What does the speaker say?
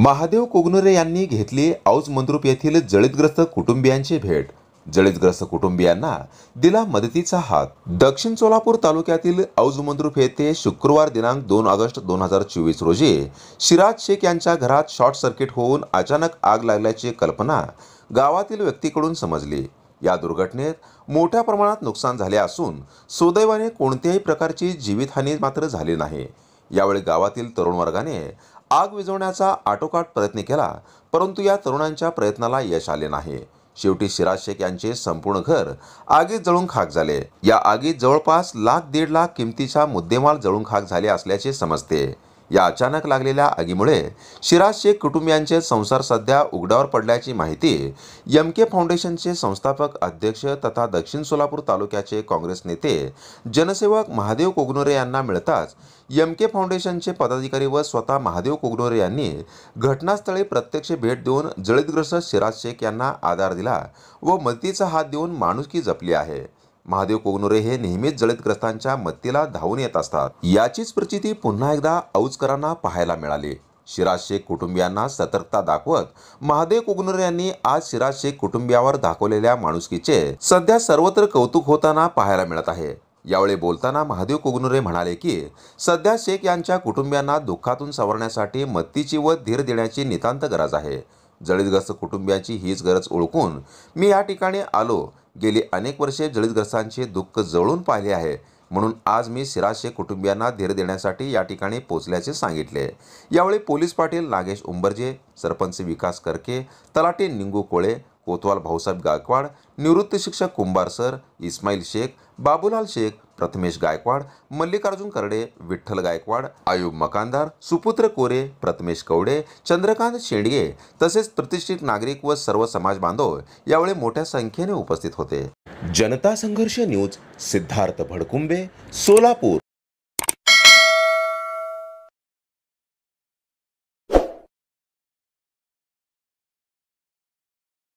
महादेव कोगनुरे यांनी घेतली औज मंद्रुप येथील जळीतग्रस्त कुटुंबियांची भेट। जळीतग्रस्त कुटुंबियांना दिला मदतीचा हात। दक्षिण सोलापूर तालुक्यातील औज मंद्रुप येथे शुक्रवार दिनांक 2 ऑगस्ट 2024 रोजी शिराज शेख यांच्या घरात शॉर्ट सर्किट होऊन अचानक आग लागल्याची कल्पना गावातील व्यक्तीकडून समजली। या दुर्घटनेत मोठ्या प्रमाणात नुकसान झाले असून सुदैवाने कोणत्याही प्रकारची जीवितहानी मात्र झाली नाही। यावेळी गावातील तरुण वर्गाने आग विझवण्याचा आटोकाट प्रयत्न केला, परंतु या तरुणांच्या प्रयत्नाला यश आले नाही। शेवटी शिराज शेख यांचे संपूर्ण घर आगीत जळून खाक झाले। या आगीत जवळपास लाख-दीड लाख किमतीचा मुद्देमाल जळून खाक झाले असल्याचे समजते। या अचानक लागलेल्या आगीमुळे शिराज शेख कुटुंबियांचे संसार सध्या उघड्यावर पडल्याची माहिती एमके फाउंडेशनचे संस्थापक अध्यक्ष तथा दक्षिण सोलापूर तालुक्याचे काँग्रेस नेते जनसेवक महादेव कोगनुरे यांना मिळताच एमके फाउंडेशनचे पदाधिकारी व स्वतः महादेव कोगनुरे यांनी घटनास्थळी प्रत्यक्ष भेट देऊन जळीतग्रस्त शिराज शेख यांना आधार दिला व मदतीचा हात देऊन माणुसकी जपली आहे। महादेव कोगनुरे हे नेहमीच जळीतग्रस्तांच्या मदतीला धावून येत असतात। याचीच प्रचिती पुन्हा एकदा औजकरांना पाहायला मिळाली। शिराज शेख कुटुंबियांना सतर्कता दाखवत महादेव कोगनुरे यांनी आज शिराज शेख कुटुंबियावर दाखवलेल्या माणुसकीचे सध्या सर्वत्र कौतुक होताना पाहायला मिळत आहे। यावेळी बोलताना महादेव कोगनुरे म्हणाले की सध्या शेख यांच्या कुटुंबियांना दुःखातून सावरण्यासाठी मदतीची व धीर देण्याची नितांत गरज आहे। जळीतग्रस्त कुटुंबियांची हीच गरज ओळखून मी या ठिकाणी आलो। गेली अनेक वर्षे जळीतग्रस्तांचे दुःख जवळून पाहिले आहे, म्हणून आज मी शिराज शेख कुटुंबियांना धीर देण्यासाठी या ठिकाणी पोहोचल्याचे सांगितले। यावेळी पोलीस पाटील नागेश उंबरजे, सरपंच विकास करके, तलाठी निंगू कोळे, कोतवाल भाऊसाहेब गायकवाड, निवृत्त शिक्षक कुंभार सर, इस्माईल शेख, बाबूलाल शेख, प्रथमेश गायकवाड, मल्लिकार्जुन करडे, विठ्ठल गायकवाड, आयुब मकानदार, सुपुत्र कोरे, प्रथमेश कवडे, चंद्रकांत शेंडगे तसेच प्रतिष्ठित नागरिक व सर्व समाज बांधव यावेळी मोठ्या संख्येने उपस्थित होते। जनता संघर्ष न्यूज, सिद्धार्थ भडकुंबे, सोलापूर।